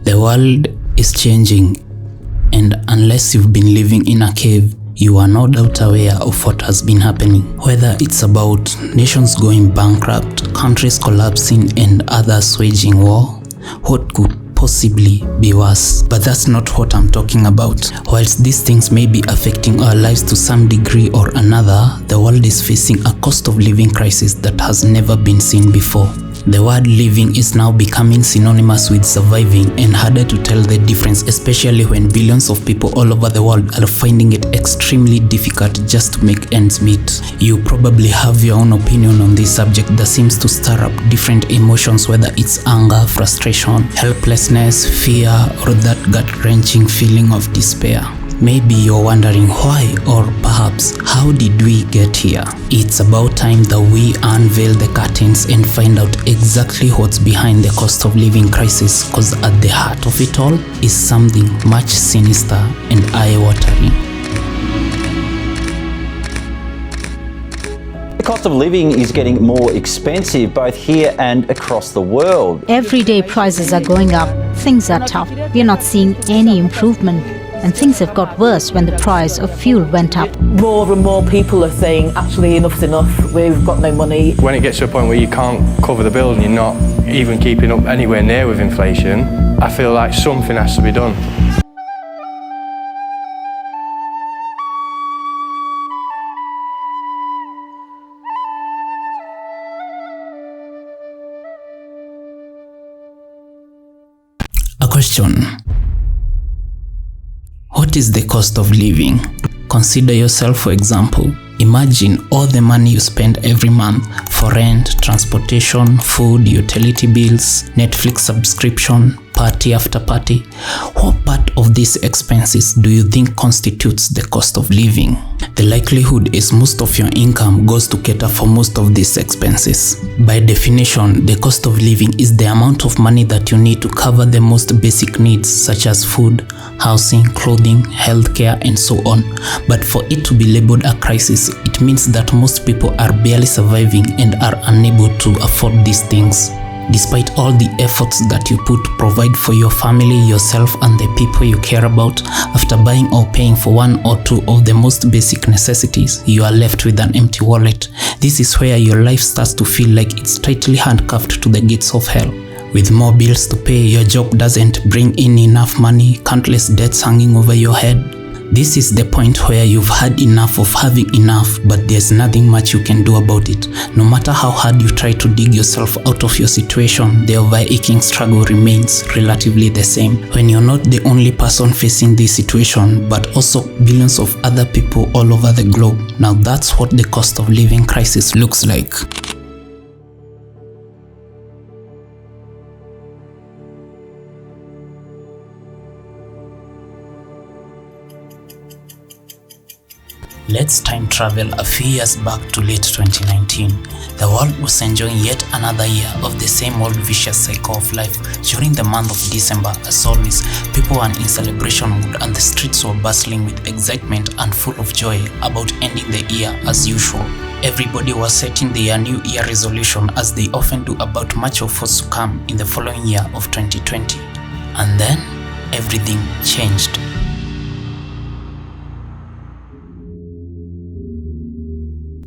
The world is changing, and unless you've been living in a cave, you are no doubt aware of what has been happening. Whether it's about nations going bankrupt, countries collapsing, and others waging war, what could possibly be worse? But that's not what I'm talking about. Whilst these things may be affecting our lives to some degree or another, the world is facing a cost of living crisis that has never been seen before. The word living is now becoming synonymous with surviving and harder to tell the difference, especially when billions of people all over the world are finding it extremely difficult just to make ends meet. You probably have your own opinion on this subject that seems to stir up different emotions, whether it's anger, frustration, helplessness, fear, or that gut-wrenching feeling of despair. Maybe you're wondering why, or perhaps how did we get here? It's about time that we unveil the curtains and find out exactly what's behind the cost of living crisis, because at the heart of it all is something much sinister and eye-watering. The cost of living is getting more expensive both here and across the world. Everyday prices are going up. Things are tough. We're not seeing any improvement. And things have got worse when the price of fuel went up. More and more people are saying, actually, enough's enough, we've got no money. When it gets to a point where you can't cover the bill and you're not even keeping up anywhere near with inflation, I feel like something has to be done. A question. What is the cost of living? Consider yourself, for example. Imagine all the money you spend every month for rent, transportation, food, utility bills, Netflix subscription, party after party. What part of these expenses do you think constitutes the cost of living? The likelihood is most of your income goes to cater for most of these expenses. By definition, the cost of living is the amount of money that you need to cover the most basic needs such as food, housing, clothing, healthcare, and so on. But for it to be labeled a crisis, it means that most people are barely surviving and are unable to afford these things. Despite all the efforts that you put to provide for your family, yourself, and the people you care about, after buying or paying for one or two of the most basic necessities, you are left with an empty wallet. This is where your life starts to feel like it's tightly handcuffed to the gates of hell. With more bills to pay, your job doesn't bring in enough money, countless debts hanging over your head. This is the point where you've had enough of having enough, but there's nothing much you can do about it. No matter how hard you try to dig yourself out of your situation, the overaching struggle remains relatively the same. When you're not the only person facing this situation, but also billions of other people all over the globe. Now that's what the cost of living crisis looks like. Let's time travel a few years back to late 2019. The world was enjoying yet another year of the same old vicious cycle of life. During the month of December, as always, people were in celebration mood and the streets were bustling with excitement and full of joy about ending the year as usual. Everybody was setting their new year resolution, as they often do, about much of what's to come in the following year of 2020. And then, everything changed.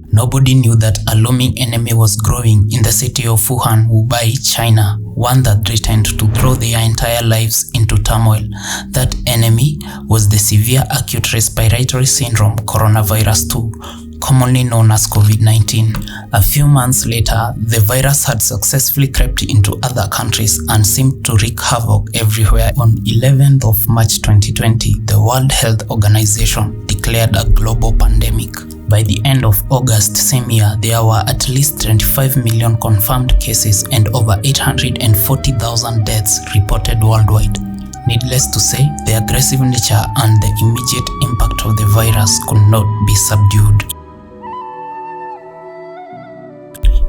Nobody knew that a looming enemy was growing in the city of Wuhan, Hubei, China, one that threatened to throw their entire lives into turmoil. That enemy was the severe acute respiratory syndrome coronavirus 2, commonly known as COVID-19. A few months later, the virus had successfully crept into other countries and seemed to wreak havoc everywhere. On 11th of March 2020, the World Health Organization declared a global pandemic. By the end of August same year, there were at least 25 million confirmed cases and over 840,000 deaths reported worldwide. Needless to say, the aggressive nature and the immediate impact of the virus could not be subdued.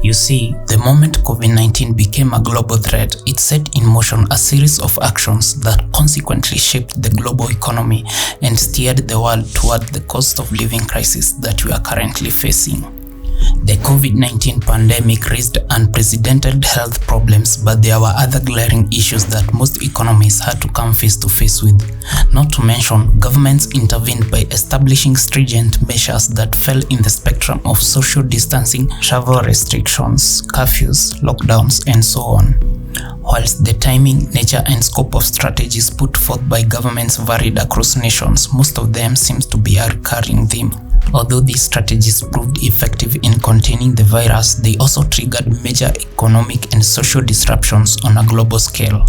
You see, the moment COVID-19 became a global threat, it set in motion a series of actions that consequently shaped the global economy and steered the world toward the cost of living crisis that we are currently facing. The COVID-19 pandemic raised unprecedented health problems, but there were other glaring issues that most economies had to come face to face with. Not to mention, governments intervened by establishing stringent measures that fell in the spectrum of social distancing, travel restrictions, curfews, lockdowns, and so on. Whilst the timing, nature, and scope of strategies put forth by governments varied across nations, most of them seems to be a recurring theme. Although these strategies proved effective in containing the virus, they also triggered major economic and social disruptions on a global scale.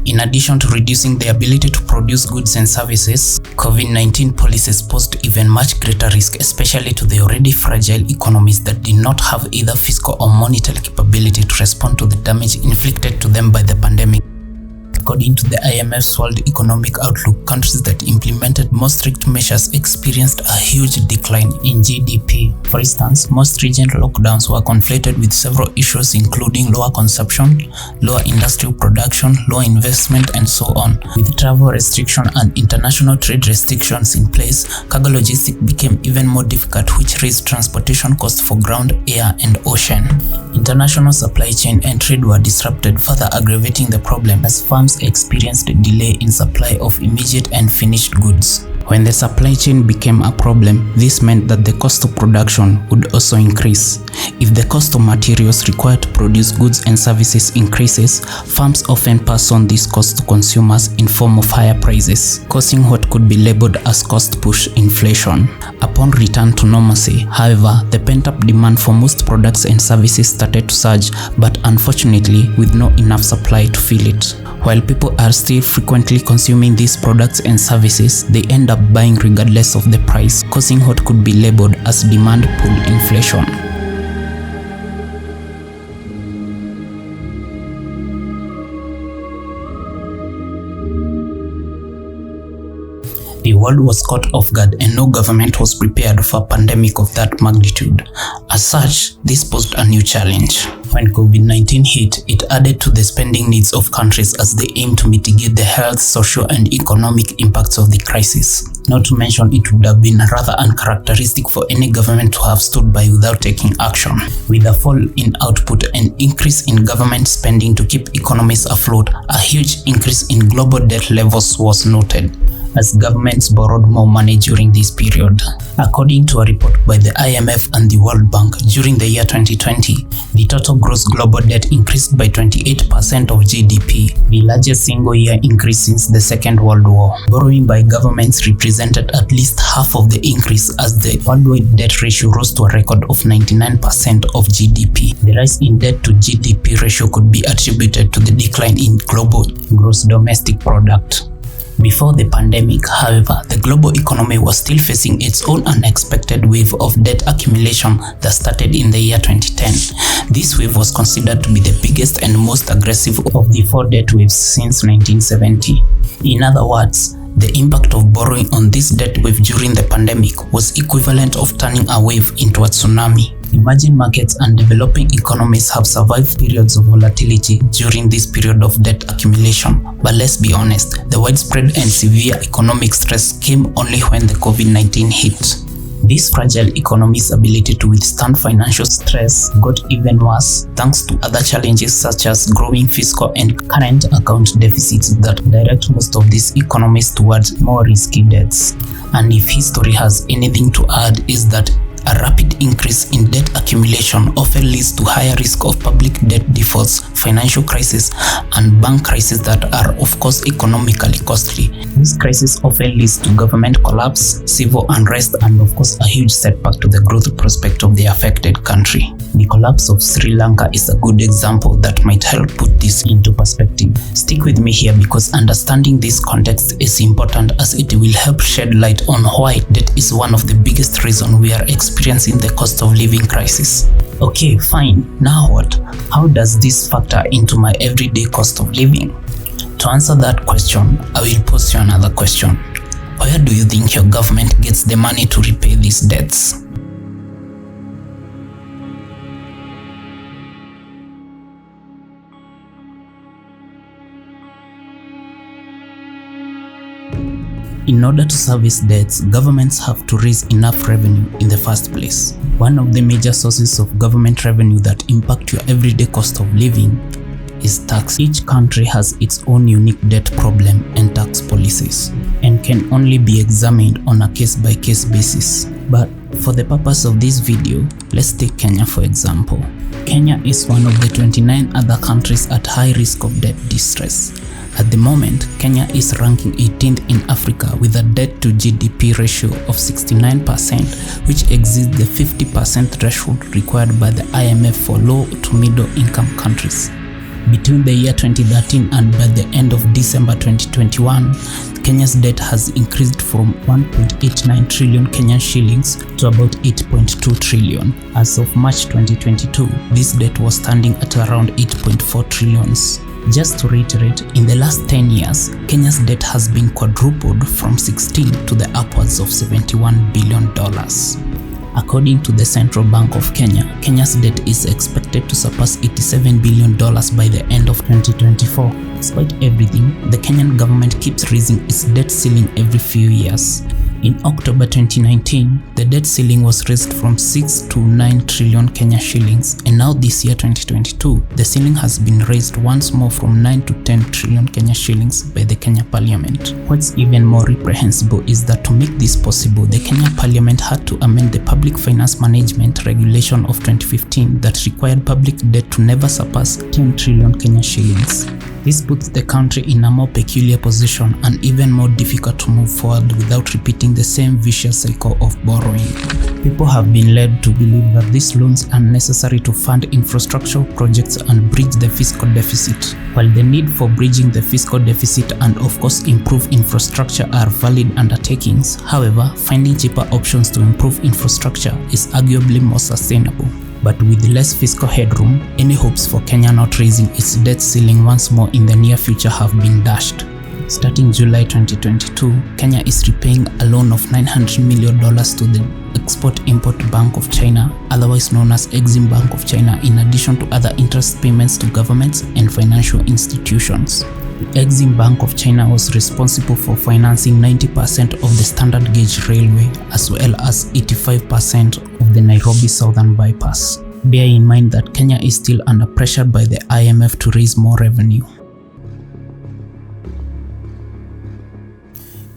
In addition to reducing the ability to produce goods and services, COVID-19 policies posed even much greater risk, especially to the already fragile economies that did not have either fiscal or monetary capability to respond to the damage inflicted to them by the pandemic. According to the IMF's World Economic Outlook, countries that implemented more strict measures experienced a huge decline in GDP. For instance, most regional lockdowns were conflated with several issues including lower consumption, lower industrial production, lower investment, and so on. With travel restriction and international trade restrictions in place, cargo logistics became even more difficult, which raised transportation costs for ground, air, and ocean. International supply chain and trade were disrupted, further aggravating the problem as firms experienced a delay in supply of immediate and finished goods. When the supply chain became a problem, this meant that the cost of production would also increase. If the cost of materials required to produce goods and services increases, firms often pass on this cost to consumers in form of higher prices, causing what could be labeled as cost-push inflation. Upon return to normalcy, however, the pent-up demand for most products and services started to surge, but unfortunately with not enough supply to fill it. While people are still frequently consuming these products and services, they end up buying regardless of the price, causing what could be labeled as demand pull inflation. The world was caught off guard and no government was prepared for a pandemic of that magnitude. As such, this posed a new challenge. When COVID-19 hit, it added to the spending needs of countries as they aim to mitigate the health, social, and economic impacts of the crisis. Not to mention, it would have been rather uncharacteristic for any government to have stood by without taking action. With a fall in output and increase in government spending to keep economies afloat, a huge increase in global debt levels was noted, as governments borrowed more money during this period. According to a report by the IMF and the World Bank, during the year 2020, the total gross global debt increased by 28% of GDP, the largest single year increase since the Second World War. Borrowing by governments represented at least half of the increase, as the worldwide debt ratio rose to a record of 99% of GDP. The rise in debt to GDP ratio could be attributed to the decline in global gross domestic product. Before the pandemic, however, the global economy was still facing its own unexpected wave of debt accumulation that started in the year 2010. This wave was considered to be the biggest and most aggressive of the 4 debt waves since 1970. In other words, the impact of borrowing on this debt wave during the pandemic was equivalent of turning a wave into a tsunami. Emerging markets and developing economies have survived periods of volatility during this period of debt accumulation, but let's be honest, the widespread and severe economic stress came only when the COVID-19 hit. This fragile economy's ability to withstand financial stress got even worse thanks to other challenges such as growing fiscal and current account deficits that direct most of these economies towards more risky debts. And if history has anything to add, is that a rapid increase in debt accumulation often leads to higher risk of public debt defaults, financial crisis, and bank crises that are of course economically costly. This crisis often leads to government collapse, civil unrest, and of course a huge setback to the growth prospect of the affected country. The collapse of Sri Lanka is a good example that might help put this into perspective. Stick with me here because understanding this context is important, as it will help shed light on why debt is one of the biggest reasons we are experiencing the cost of living crisis. Okay, fine. Now what? How does this factor into my everyday cost of living? To answer that question, I will pose you another question. Where do you think your government gets the money to repay these debts? In order to service debts, governments have to raise enough revenue in the first place. One of the major sources of government revenue that impact your everyday cost of living is tax. Each country has its own unique debt problem and tax policies, and can only be examined on a case-by-case basis. But for the purpose of this video, let's take Kenya for example. Kenya is one of the 29 other countries at high risk of debt distress. At the moment, Kenya is ranking 18th in Africa with a debt to GDP ratio of 69%, which exceeds the 50% threshold required by the IMF for low to middle income countries. Between the year 2013 and by the end of December 2021, Kenya's debt has increased from 1.89 trillion Kenyan shillings to about 8.2 trillion. As of March 2022, this debt was standing at around 8.4 trillions. Just to reiterate, in the last 10 years, Kenya's debt has been quadrupled from 16 to the upwards of $71 billion. According to the Central Bank of Kenya, Kenya's debt is expected to surpass $87 billion by the end of 2024. Despite everything, the Kenyan government keeps raising its debt ceiling every few years. In October 2019, the debt ceiling was raised from 6 to 9 trillion Kenya shillings, and now this year 2022, the ceiling has been raised once more from 9 to 10 trillion Kenya shillings by the Kenya Parliament. What's even more reprehensible is that to make this possible, the Kenya Parliament had to amend the Public Finance Management Regulation of 2015 that required public debt to never surpass 10 trillion Kenya shillings. This puts the country in a more peculiar position and even more difficult to move forward without repeating the same vicious cycle of borrowing. People have been led to believe that these loans are necessary to fund infrastructural projects and bridge the fiscal deficit. While the need for bridging the fiscal deficit and of course improve infrastructure are valid undertakings, however, finding cheaper options to improve infrastructure is arguably more sustainable. But with less fiscal headroom, any hopes for Kenya not raising its debt ceiling once more in the near future have been dashed. Starting July 2022, Kenya is repaying a loan of $900 million to the Export-Import Bank of China, otherwise known as Exim Bank of China, in addition to other interest payments to governments and financial institutions. The Exim Bank of China was responsible for financing 90% of the standard gauge railway, as well as 85% of the Nairobi Southern Bypass. Bear in mind that Kenya is still under pressure by the IMF to raise more revenue.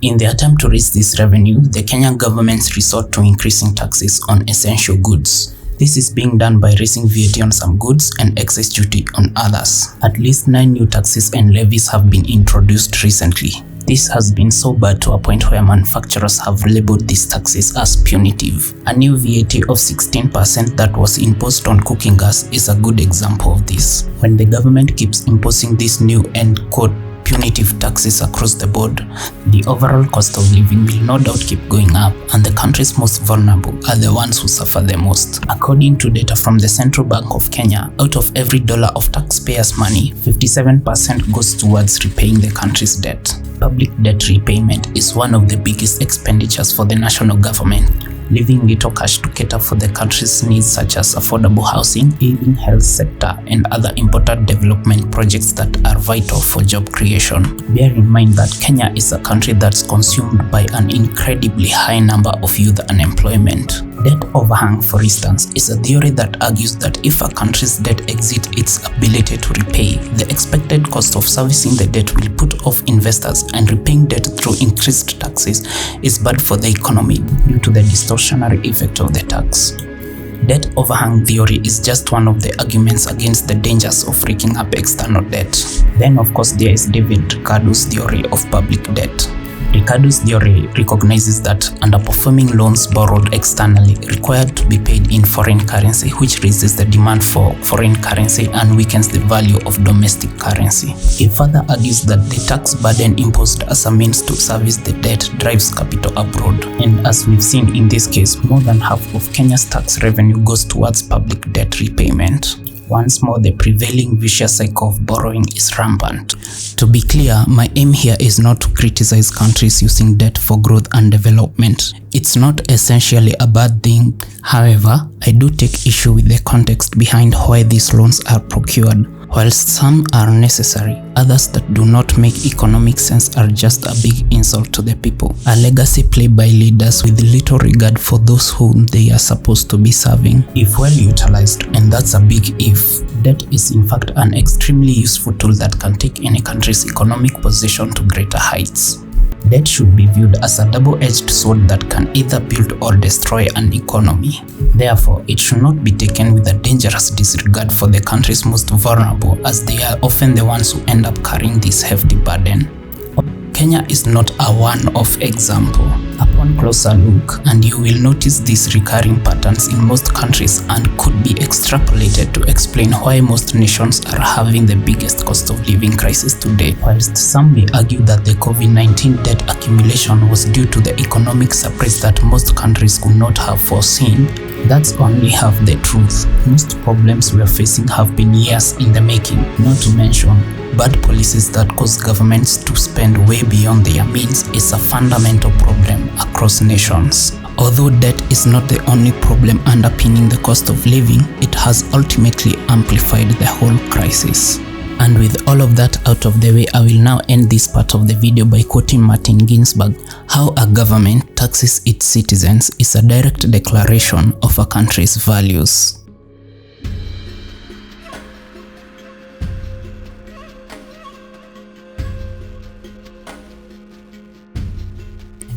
In the attempt to raise this revenue, the Kenyan government resort to increasing taxes on essential goods. This is being done by raising VAT on some goods and excess duty on others. At least 9 new taxes and levies have been introduced recently. This has been so bad to a point where manufacturers have labeled these taxes as punitive. A new VAT of 16% that was imposed on cooking gas is a good example of this. When the government keeps imposing these new and quote punitive taxes across the board, the overall cost of living will no doubt keep going up, and the country's most vulnerable are the ones who suffer the most. According to data from the Central Bank of Kenya, out of every dollar of taxpayers' money, 57% goes towards repaying the country's debt. Public debt repayment is one of the biggest expenditures for the national government, leaving little cash to cater for the country's needs such as affordable housing, aiding health sector, and other important development projects that are vital for job creation. Bear in mind that Kenya is a country that's consumed by an incredibly high number of youth unemployment. Debt overhang, for instance, is a theory that argues that if a country's debt exceeds its ability to repay, the expected cost of servicing the debt will put off investors, and repaying debt through increased taxes is bad for the economy due to the distortionary effect of the tax. Debt overhang theory is just one of the arguments against the dangers of raking up external debt. Then of course there is David Ricardo's theory of public debt. Ricardo's theory recognizes that underperforming loans borrowed externally required to be paid in foreign currency, which raises the demand for foreign currency and weakens the value of domestic currency. He further argues that the tax burden imposed as a means to service the debt drives capital abroad. And as we've seen in this case, more than half of Kenya's tax revenue goes towards public debt repayment. Once more, the prevailing vicious cycle of borrowing is rampant. To be clear, my aim here is not to criticize countries using debt for growth and development. It's not essentially a bad thing. However, I do take issue with the context behind why these loans are procured. Whilst some are necessary, others that do not make economic sense are just a big insult to the people. A legacy played by leaders with little regard for those whom they are supposed to be serving. If well utilized, and that's a big if, debt is in fact an extremely useful tool that can take any country's economic position to greater heights. Debt should be viewed as a double-edged sword that can either build or destroy an economy. Therefore, it should not be taken with a dangerous disregard for the country's most vulnerable, as they are often the ones who end up carrying this hefty burden. Kenya is not a one-off example. Upon closer look, and you will notice these recurring patterns in most countries and could be extrapolated to explain why most nations are having the biggest cost of living crisis today. Whilst some may argue that the COVID-19 debt accumulation was due to the economic surprise that most countries could not have foreseen, that's only half the truth. Most problems we are facing have been years in the making, not to mention bad policies that cause governments to spend way beyond their means is a fundamental problem across nations. Although debt is not the only problem underpinning the cost of living, it has ultimately amplified the whole crisis. And with all of that out of the way, I will now end this part of the video by quoting Martin Ginsburg: "How a government taxes its citizens is a direct declaration of a country's values."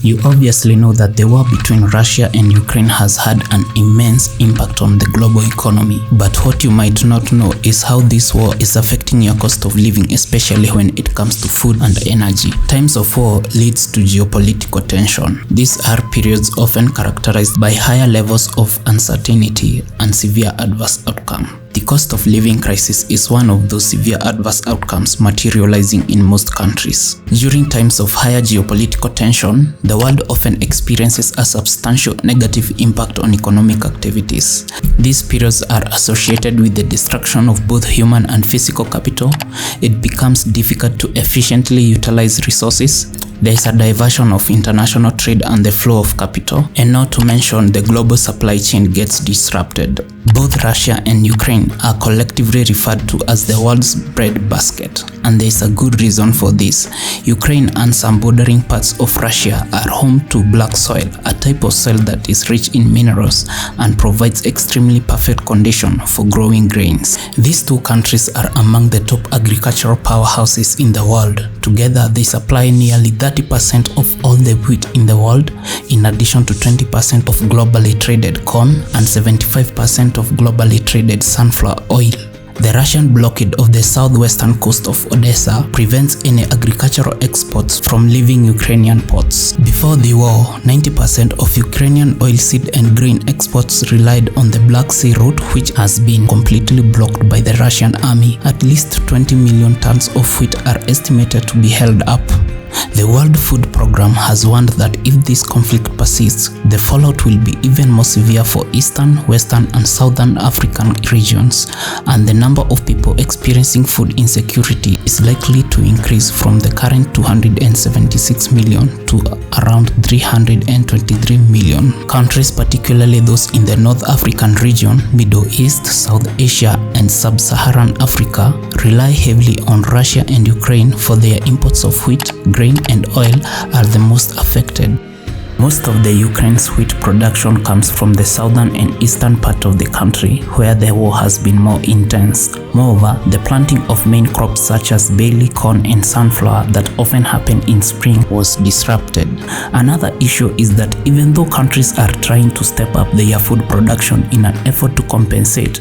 You obviously know that the war between Russia and Ukraine has had an immense impact on the global economy, but what you might not know is how this war is affecting your cost of living, especially when it comes to food and energy. Times of war leads to geopolitical tension. These are periods often characterized by higher levels of uncertainty and severe adverse outcome. The cost of living crisis is one of those severe adverse outcomes materializing in most countries. During times of higher geopolitical tension, the world often experiences a substantial negative impact on economic activities. These periods are associated with the destruction of both human and physical capital. It becomes difficult to efficiently utilize resources. There is a diversion of international trade and the flow of capital, and not to mention the global supply chain gets disrupted. Both Russia and Ukraine are collectively referred to as the world's breadbasket, and there is a good reason for this. Ukraine and some bordering parts of Russia are home to black soil, a type of soil that is rich in minerals and provides extremely perfect condition for growing grains. These two countries are among the top agricultural powerhouses in the world. Together, they supply nearly 30% of all the wheat in the world, in addition to 20% of globally traded corn and 75% of globally traded sunflower oil. The Russian blockade of the southwestern coast of Odessa prevents any agricultural exports from leaving Ukrainian ports. Before the war, 90% of Ukrainian oilseed and grain exports relied on the Black Sea route, which has been completely blocked by the Russian army. At least 20 million tons of wheat are estimated to be held up. The World Food Programme has warned that if this conflict persists, the fallout will be even more severe for Eastern, Western, and Southern African regions, and the number of people experiencing food insecurity is likely to increase from the current 276 million to around 323 million. Countries, particularly those in the North African region, Middle East, South Asia, and Sub-Saharan Africa, rely heavily on Russia and Ukraine for their imports of wheat, grain, and oil are the most affected. Most of the Ukraine's wheat production comes from the southern and eastern part of the country, where the war has been more intense. Moreover, the planting of main crops such as barley, corn, and sunflower that often happen in spring was disrupted. Another issue is that even though countries are trying to step up their food production in an effort to compensate,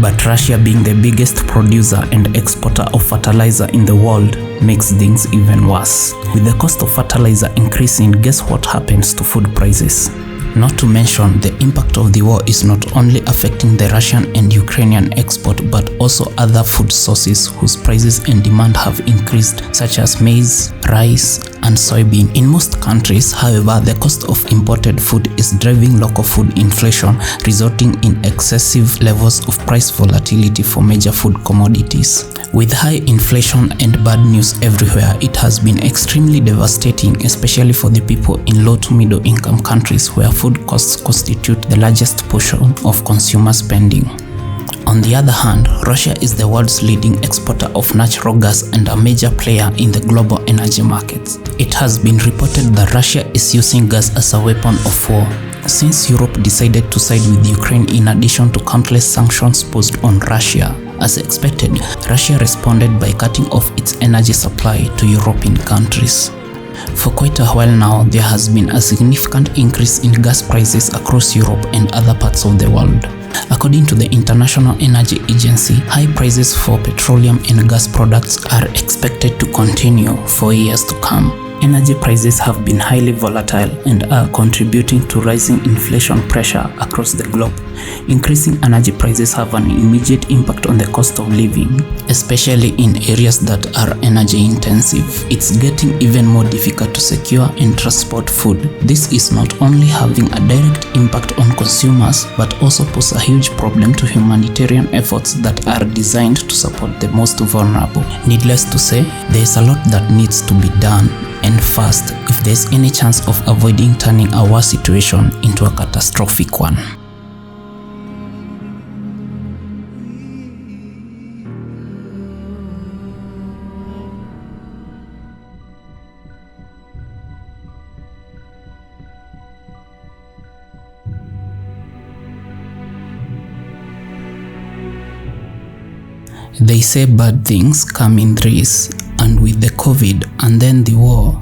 but Russia, being the biggest producer and exporter of fertilizer in the world, makes things even worse. With the cost of fertilizer increasing, guess what happens to food prices? Not to mention, the impact of the war is not only affecting the Russian and Ukrainian export, but also other food sources whose prices and demand have increased, such as maize, rice, and soybean. In most countries, however, the cost of imported food is driving local food inflation, resulting in excessive levels of price volatility for major food commodities. With high inflation and bad news everywhere, it has been extremely devastating, especially for the people in low to middle income countries where food costs constitute the largest portion of consumer spending. On the other hand, Russia is the world's leading exporter of natural gas and a major player in the global energy markets. It has been reported that Russia is using gas as a weapon of war. Since Europe decided to side with Ukraine in addition to countless sanctions posed on Russia, as expected, Russia responded by cutting off its energy supply to European countries. For quite a while now, there has been a significant increase in gas prices across Europe and other parts of the world. According to the International Energy Agency, high prices for petroleum and gas products are expected to continue for years to come. Energy prices have been highly volatile and are contributing to rising inflation pressure across the globe. Increasing energy prices have an immediate impact on the cost of living, especially in areas that are energy intensive. It's getting even more difficult to secure and transport food. This is not only having a direct impact on consumers, but also poses a huge problem to humanitarian efforts that are designed to support the most vulnerable. Needless to say, there is a lot that needs to be done, and fast, if there's any chance of avoiding turning a war situation into a catastrophic one. They say bad things come in threes, and with the COVID and then the war,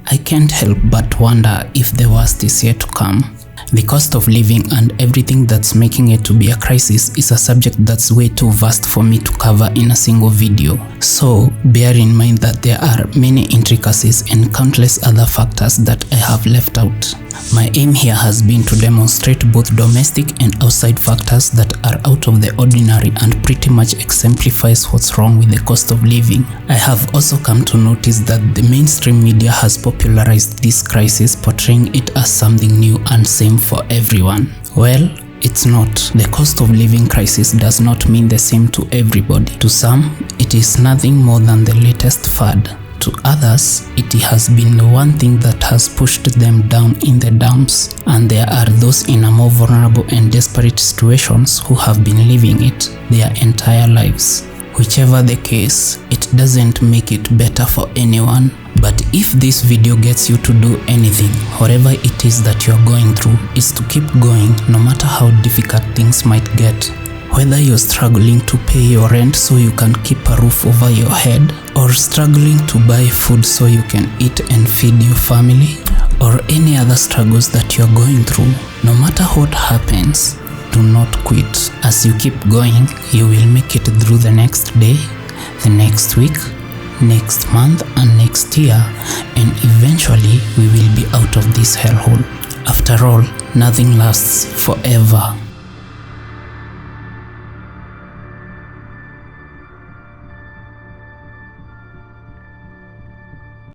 I can't help but wonder if the worst is yet to come. The cost of living and everything that's making it to be a crisis is a subject that's way too vast for me to cover in a single video. So bear in mind that there are many intricacies and countless other factors that I have left out. My aim here has been to demonstrate both domestic and outside factors that are out of the ordinary and pretty much exemplifies what's wrong with the cost of living. I have also come to notice that the mainstream media has popularized this crisis, portraying it as something new and same for everyone. Well, it's not. The cost of living crisis does not mean the same to everybody. To some, it is nothing more than the latest fad. To others, it has been the one thing that has pushed them down in the dumps, and there are those in a more vulnerable and desperate situations who have been living it their entire lives. Whichever the case, it doesn't make it better for anyone. But if this video gets you to do anything, whatever it is that you're going through, is to keep going no matter how difficult things might get. Whether you're struggling to pay your rent so you can keep a roof over your head, or struggling to buy food so you can eat and feed your family, or any other struggles that you're going through, no matter what happens, do not quit. As you keep going, you will make it through the next day, the next week, next month, and next year, and eventually we will be out of this hellhole. After all, nothing lasts forever.